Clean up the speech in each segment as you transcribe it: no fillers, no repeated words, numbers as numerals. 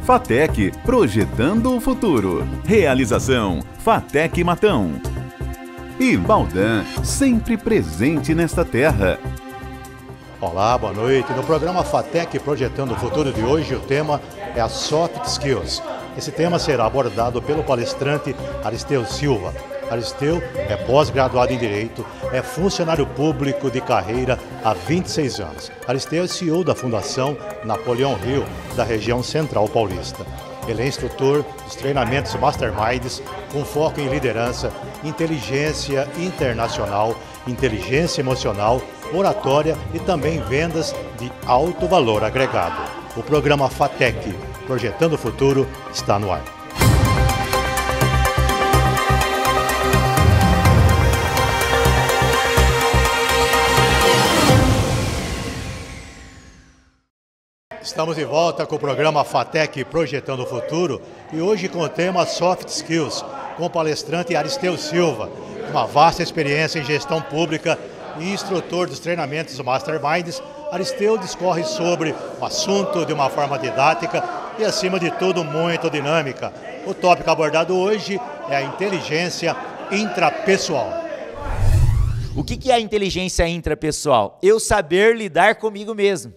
FATEC, projetando o futuro. Realização, FATEC Matão. E Baldan, sempre presente nesta terra. Olá, boa noite. No programa FATEC Projetando o Futuro de hoje, o tema é a Soft Skills. Esse tema será abordado pelo palestrante Aristeu Silva. Aristeu é pós-graduado em Direito, é funcionário público de carreira há 26 anos. Aristeu é CEO da Fundação Napoleão Hill, da região central paulista. Ele é instrutor dos treinamentos Masterminds, com foco em liderança, inteligência internacional, inteligência emocional, oratória e também vendas de alto valor agregado. O programa FATEC, Projetando o Futuro, está no ar. Estamos de volta com o programa FATEC Projetando o Futuro e hoje com o tema Soft Skills, com o palestrante Aristeu Silva, uma vasta experiência em gestão pública e instrutor dos treinamentos Masterminds. Aristeu discorre sobre o assunto de uma forma didática e, acima de tudo, muito dinâmica. O tópico abordado hoje é a inteligência intrapessoal. O que é a inteligência intrapessoal? Eu saber lidar comigo mesmo.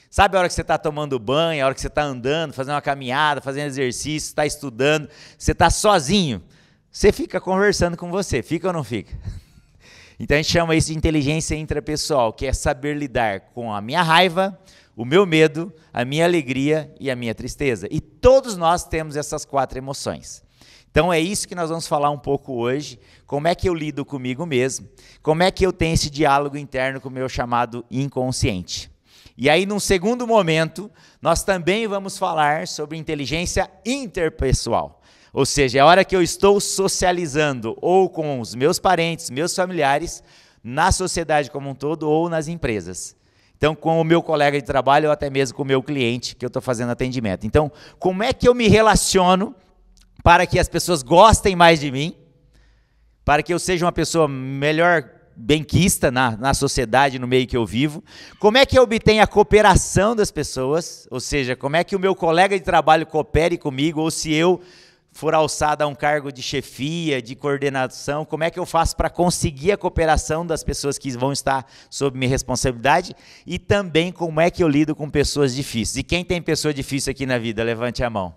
Sabe a hora que você está tomando banho, a hora que você está andando, fazendo uma caminhada, fazendo exercício, está estudando, você está sozinho, você fica conversando com você, fica ou não fica? Então a gente chama isso de inteligência intrapessoal, que é saber lidar com a minha raiva, o meu medo, a minha alegria e a minha tristeza. E todos nós temos essas 4 emoções. Então é isso que nós vamos falar um pouco hoje, como é que eu lido comigo mesmo, como é que eu tenho esse diálogo interno com o meu chamado inconsciente. E aí, num segundo momento, nós também vamos falar sobre inteligência interpessoal. Ou seja, é a hora que eu estou socializando ou com os meus parentes, meus familiares, na sociedade como um todo ou nas empresas. Então, com o meu colega de trabalho ou até mesmo com o meu cliente que eu estou fazendo atendimento. Então, como é que eu me relaciono para que as pessoas gostem mais de mim, para que eu seja uma pessoa melhor benquista na sociedade, no meio que eu vivo? Como é que eu obtenho a cooperação das pessoas? Ou seja, como é que o meu colega de trabalho coopere comigo, ou se eu for alçado a um cargo de chefia, de coordenação, como é que eu faço para conseguir a cooperação das pessoas que vão estar sob minha responsabilidade? E também como é que eu lido com pessoas difíceis. E quem tem pessoa difícil aqui na vida? Levante a mão.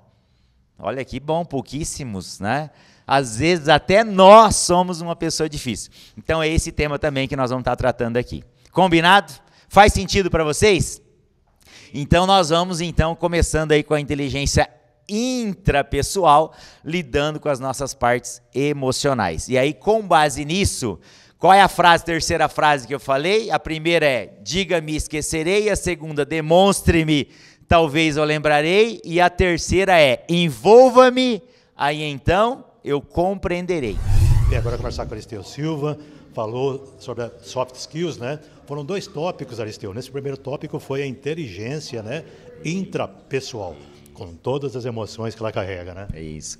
Olha que bom, pouquíssimos, né? Às vezes até nós somos uma pessoa difícil. Então é esse tema também que nós vamos estar tratando aqui. Combinado? Faz sentido para vocês? Então nós vamos começando aí com a inteligência intrapessoal, lidando com as nossas partes emocionais. E aí, com base nisso, qual é a terceira frase que eu falei? A primeira é, diga-me, esquecerei. A segunda, demonstre-me, talvez eu lembrarei. E a terceira é, envolva-me, aí então eu compreenderei. E agora conversar com Aristeu Silva, falou sobre a soft skills, né? Foram 2 tópicos, Aristeu. Nesse primeiro tópico foi a inteligência, né, intrapessoal, com todas as emoções que ela carrega, né? É isso.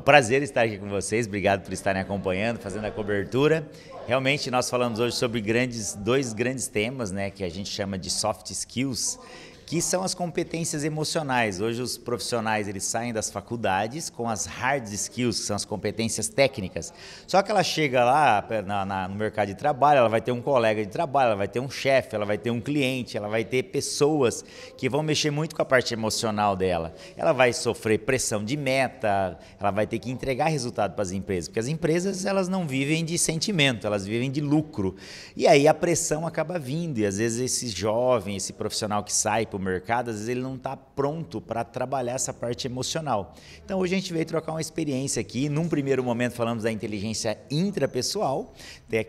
Prazer estar aqui com vocês, obrigado por estarem acompanhando, fazendo a cobertura. Realmente nós falamos hoje sobre 2 grandes temas, né, que a gente chama de soft skills, que são as competências emocionais. Hoje os profissionais eles saem das faculdades com as hard skills, que são as competências técnicas. Só que ela chega lá no mercado de trabalho, ela vai ter um colega de trabalho, ela vai ter um chefe, ela vai ter um cliente, ela vai ter pessoas que vão mexer muito com a parte emocional dela. Ela vai sofrer pressão de meta, ela vai ter que entregar resultado para as empresas, porque as empresas elas não vivem de sentimento, elas vivem de lucro. E aí a pressão acaba vindo, e às vezes esse jovem, esse profissional que sai para o mercado, às vezes ele não está pronto para trabalhar essa parte emocional. Então hoje a gente veio trocar uma experiência aqui. Num primeiro momento falamos da inteligência intrapessoal,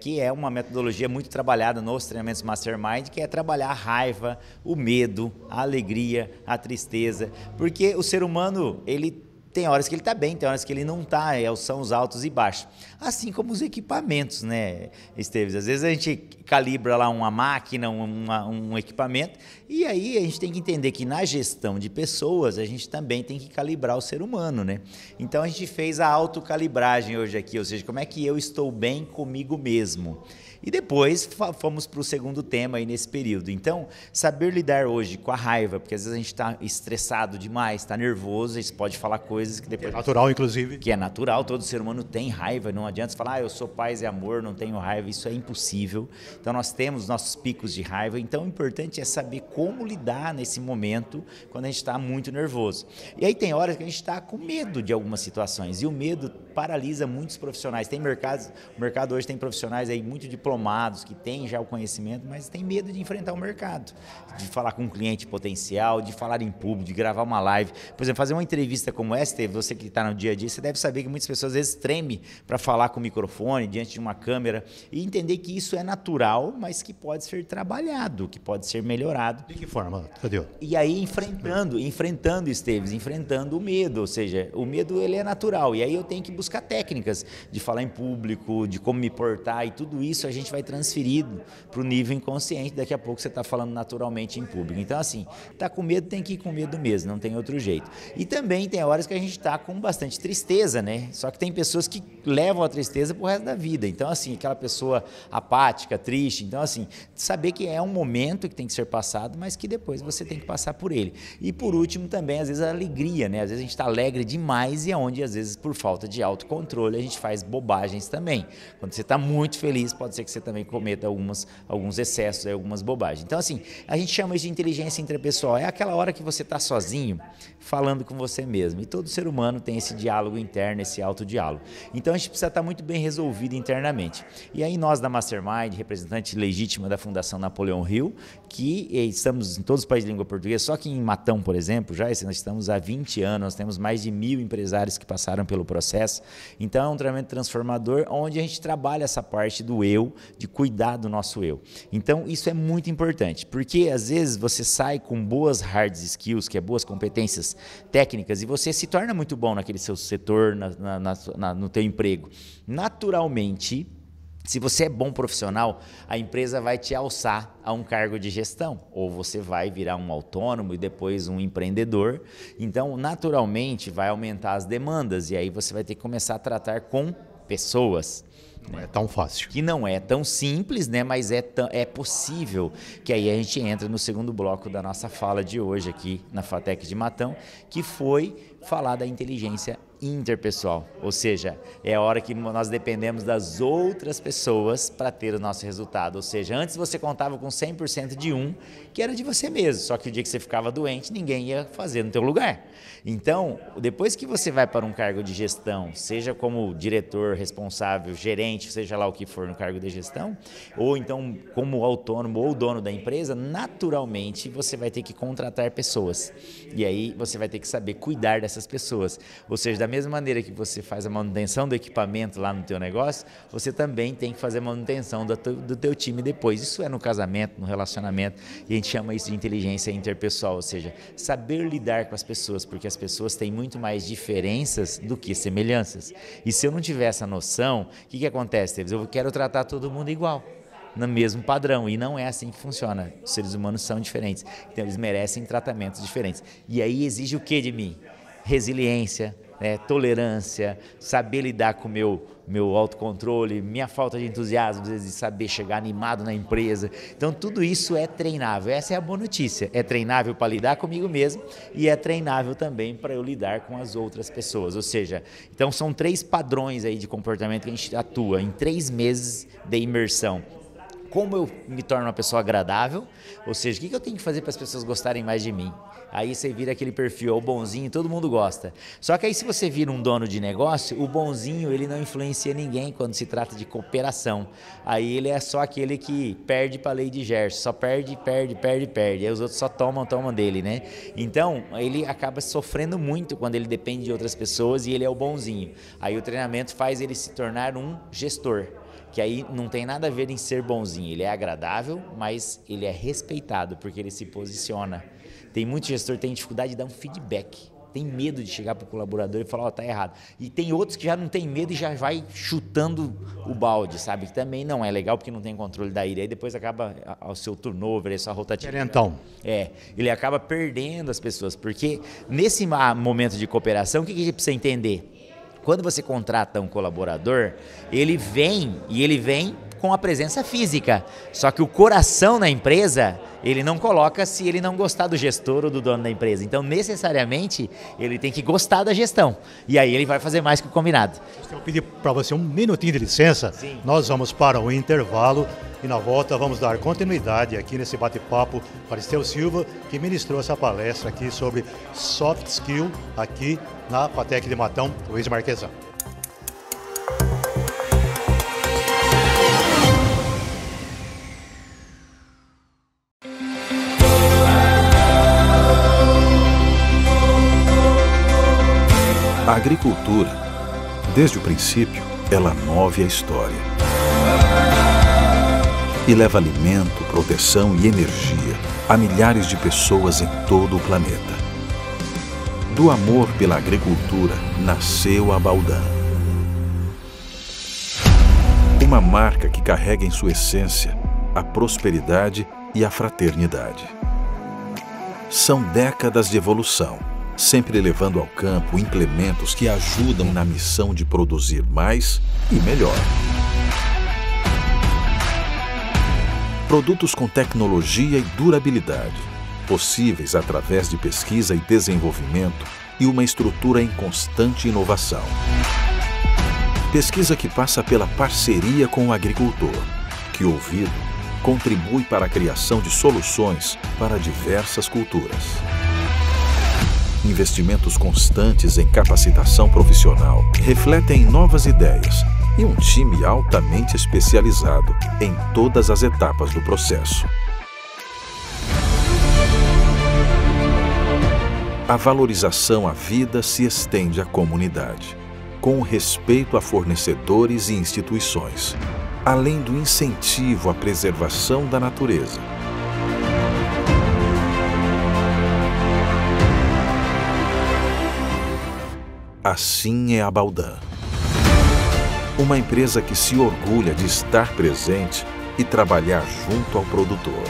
que é uma metodologia muito trabalhada nos treinamentos Mastermind, que é trabalhar a raiva, o medo, a alegria, a tristeza, porque o ser humano, ele tem horas que ele está bem, tem horas que ele não está, são os altos e baixos. Assim como os equipamentos, né, Esteves? Às vezes a gente calibra lá uma máquina, um equipamento, e aí a gente tem que entender que na gestão de pessoas, a gente também tem que calibrar o ser humano, né? Então a gente fez a autocalibragem hoje aqui, ou seja, como é que eu estou bem comigo mesmo. E depois fomos para o segundo tema aí nesse período. Então, saber lidar hoje com a raiva, porque às vezes a gente está estressado demais, está nervoso, a gente pode falar coisas que depois... É natural, inclusive. Que é natural, todo ser humano tem raiva, não adianta você falar, eu sou paz e amor, não tenho raiva, isso é impossível. Então nós temos nossos picos de raiva, então o importante é saber como lidar nesse momento quando a gente está muito nervoso. E aí tem horas que a gente está com medo de algumas situações, e o medo paralisa muitos profissionais. Tem mercados, o mercado hoje tem profissionais aí muito diplomados, que têm já o conhecimento, mas tem medo de enfrentar o mercado, de falar com um cliente potencial, de falar em público, de gravar uma live. Por exemplo, fazer uma entrevista como essa, você que está no dia a dia, você deve saber que muitas pessoas às vezes tremem para falar com o microfone, diante de uma câmera, e entender que isso é natural, mas que pode ser trabalhado, que pode ser melhorado. De que forma, Tadeu? E aí enfrentando, Esteves, enfrentando o medo, ou seja, o medo ele é natural, e aí eu tenho que buscar técnicas de falar em público, de como me portar, e tudo isso a gente vai transferido para o nível inconsciente, daqui a pouco você está falando naturalmente em público. Então assim, tá com medo, tem que ir com medo mesmo, não tem outro jeito. E também tem horas que a gente está com bastante tristeza, né? Só que tem pessoas que levam a tristeza pro resto da vida. Então assim, aquela pessoa apática, triste, então assim, saber que é um momento que tem que ser passado, mas que depois você tem que passar por ele. E por último também, às vezes a alegria, né? Às vezes a gente está alegre demais e é onde às vezes por falta de autocontrole a gente faz bobagens também. Quando você está muito feliz, pode ser que você também cometa alguns excessos, algumas bobagens. Então assim, a gente chama isso de inteligência intrapessoal. É aquela hora que você está sozinho, falando com você mesmo. E todo ser humano tem esse diálogo interno, esse autodiálogo. Então a gente precisa estar muito bem resolvido internamente. E aí nós da Mastermind, representante legítima da Fundação Napoleão Hill, que estamos em todos os países de língua portuguesa, só que em Matão, por exemplo, já nós estamos há 20 anos, nós temos mais de 1.000 empresários que passaram pelo processo. Então é um treinamento transformador onde a gente trabalha essa parte do eu, de cuidar do nosso eu. Então isso é muito importante, porque às vezes você sai com boas hard skills, que é boas competências técnicas, e você se torna muito bom naquele seu setor, no teu emprego. Naturalmente, se você é bom profissional, a empresa vai te alçar a um cargo de gestão, ou você vai virar um autônomo e depois um empreendedor. Então, naturalmente, vai aumentar as demandas e aí você vai ter que começar a tratar com pessoas. Não é tão fácil. Que não é tão simples, né? Mas é possível. Que aí a gente entra no segundo bloco da nossa fala de hoje aqui na FATEC de Matão, que foi falar da inteligência interpessoal. Ou seja, é a hora que nós dependemos das outras pessoas para ter o nosso resultado. Ou seja, antes você contava com 100% de um, que era de você mesmo. Só que o dia que você ficava doente, ninguém ia fazer no teu lugar. Então, depois que você vai para um cargo de gestão, seja como diretor, responsável, gerente, seja lá o que for no cargo de gestão, ou então como autônomo ou dono da empresa, naturalmente você vai ter que contratar pessoas. E aí você vai ter que saber cuidar dessas pessoas. Ou seja, da mesma maneira que você faz a manutenção do equipamento lá no teu negócio, você também tem que fazer a manutenção do teu time depois. Isso é no casamento, no relacionamento, e a gente chama isso de inteligência interpessoal, ou seja, saber lidar com as pessoas, porque as pessoas têm muito mais diferenças do que semelhanças. E se eu não tiver essa noção, o que acontece, Teves? Eu quero tratar todo mundo igual, no mesmo padrão, e não é assim que funciona. Os seres humanos são diferentes, então eles merecem tratamentos diferentes. E aí exige o que de mim? Resiliência, tolerância, saber lidar com o meu autocontrole, minha falta de entusiasmo, às vezes de saber chegar animado na empresa. Então tudo isso é treinável, essa é a boa notícia. É treinável para lidar comigo mesmo e é treinável também para eu lidar com as outras pessoas. Ou seja, então são 3 padrões aí de comportamento que a gente atua em 3 meses de imersão. Como eu me torno uma pessoa agradável, ou seja, o que eu tenho que fazer para as pessoas gostarem mais de mim? Aí você vira aquele perfil, o bonzinho, todo mundo gosta. Só que aí se você vira um dono de negócio, o bonzinho ele não influencia ninguém quando se trata de cooperação. Aí ele é só aquele que perde para a lei de Gerson, só perde. Aí os outros só tomam dele, né? Então ele acaba sofrendo muito quando ele depende de outras pessoas e ele é o bonzinho. Aí o treinamento faz ele se tornar um gestor. Que aí não tem nada a ver em ser bonzinho, ele é agradável, mas ele é respeitado, porque ele se posiciona. Tem muito gestor que tem dificuldade de dar um feedback, tem medo de chegar para o colaborador e falar, tá errado. E tem outros que já não tem medo e já vai chutando o balde, sabe? Que também não é legal, porque não tem controle da ira. Aí depois acaba o seu turnover, a sua rotatividade. Então. Ele acaba perdendo as pessoas, porque nesse momento de cooperação, o que a gente precisa entender? Quando você contrata um colaborador, ele vem com a presença física. Só que o coração na empresa, ele não coloca se ele não gostar do gestor ou do dono da empresa. Então, necessariamente, ele tem que gostar da gestão. E aí ele vai fazer mais que o combinado. Eu pedi para você um minutinho de licença. Sim. Nós vamos para o intervalo e na volta vamos dar continuidade aqui nesse bate-papo com Aristeu Silva, que ministrou essa palestra aqui sobre soft skill aqui na FATEC de Matão, Luiz Marquesan. A agricultura, desde o princípio, ela move a história e leva alimento, proteção e energia a milhares de pessoas em todo o planeta. Do amor pela agricultura nasceu a Baldan. Uma marca que carrega em sua essência a prosperidade e a fraternidade. São décadas de evolução, sempre levando ao campo implementos que ajudam na missão de produzir mais e melhor. Produtos com tecnologia e durabilidade, possíveis através de pesquisa e desenvolvimento e uma estrutura em constante inovação. Pesquisa que passa pela parceria com o agricultor, que, ouvido, contribui para a criação de soluções para diversas culturas. Investimentos constantes em capacitação profissional refletem novas ideias e um time altamente especializado em todas as etapas do processo. A valorização à vida se estende à comunidade, com o respeito a fornecedores e instituições, além do incentivo à preservação da natureza. Assim é a Baldan. Uma empresa que se orgulha de estar presente e trabalhar junto ao produtor.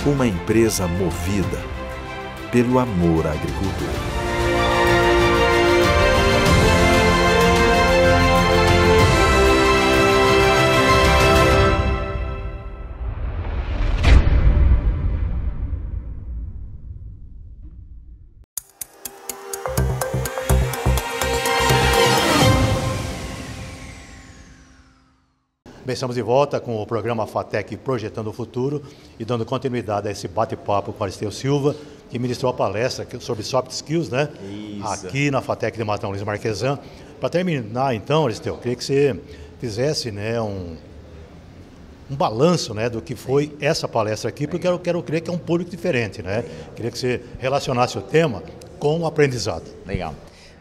Uma empresa movida pelo amor à agricultura. Bem, estamos de volta com o programa FATEC Projetando o Futuro e dando continuidade a esse bate-papo com Aristeu Silva, que ministrou a palestra sobre soft skills, né? Isso. Aqui na FATEC de Matão, Luiz Marquesan. Para terminar, então, Aristeu, eu queria que você fizesse, né, um balanço, né, do que foi essa palestra aqui, porque eu quero crer que é um público diferente, né? Queria que você relacionasse o tema com o aprendizado. Legal.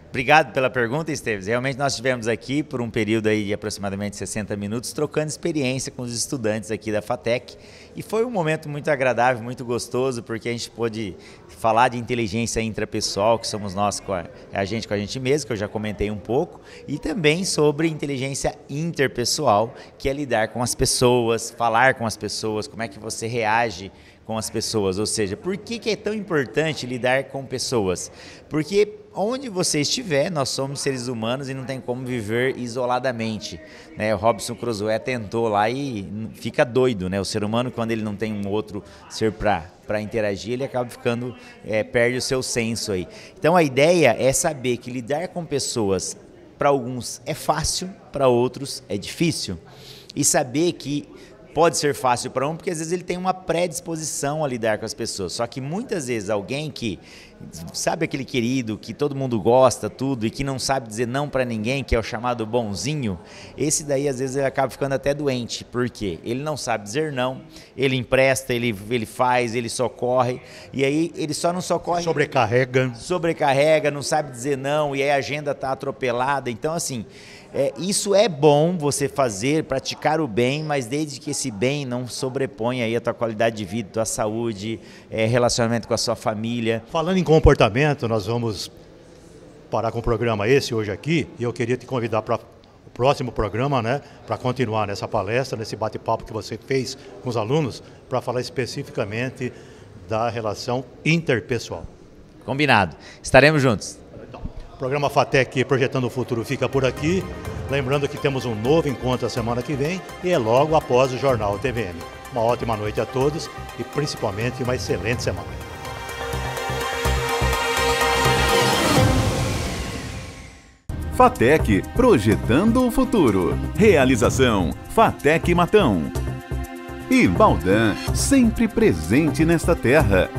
Obrigado pela pergunta, Esteves. Realmente nós estivemos aqui por um período aí de aproximadamente 60 minutos, trocando experiência com os estudantes aqui da FATEC. E foi um momento muito agradável, muito gostoso, porque a gente pôde falar de inteligência intrapessoal, que somos nós, a gente mesmo, que eu já comentei um pouco, e também sobre inteligência interpessoal, que é lidar com as pessoas, falar com as pessoas, como é que você reage com as pessoas, ou seja, por que é tão importante lidar com pessoas? Porque onde você estiver, nós somos seres humanos e não tem como viver isoladamente, né? O Robinson Crusoe tentou lá e fica doido, né? O ser humano, quando ele não tem um outro ser para interagir, ele acaba ficando, perde o seu senso aí. Então a ideia é saber que lidar com pessoas, para alguns é fácil, para outros é difícil, e saber que pode ser fácil para um, porque às vezes ele tem uma predisposição a lidar com as pessoas. Só que muitas vezes alguém que sabe aquele querido, que todo mundo gosta, tudo, e que não sabe dizer não para ninguém, que é o chamado bonzinho, esse daí às vezes ele acaba ficando até doente. Por quê? Ele não sabe dizer não, ele empresta, ele faz, ele socorre, e aí ele só não socorre... Sobrecarrega, não sabe dizer não, e aí a agenda está atropelada. Então, assim... isso é bom você fazer, praticar o bem, mas desde que esse bem não sobreponha aí a tua qualidade de vida, tua saúde, relacionamento com a sua família. Falando em comportamento, nós vamos parar com o programa hoje aqui, e eu queria te convidar para o próximo programa, né, para continuar nessa palestra, nesse bate-papo que você fez com os alunos, para falar especificamente da relação interpessoal. Combinado. Estaremos juntos. Então, o programa FATEC Projetando o Futuro fica por aqui. Lembrando que temos um novo encontro a semana que vem e é logo após o Jornal TVM. Uma ótima noite a todos e principalmente uma excelente semana. FATEC Projetando o Futuro. Realização FATEC Matão. E Baldan, sempre presente nesta terra.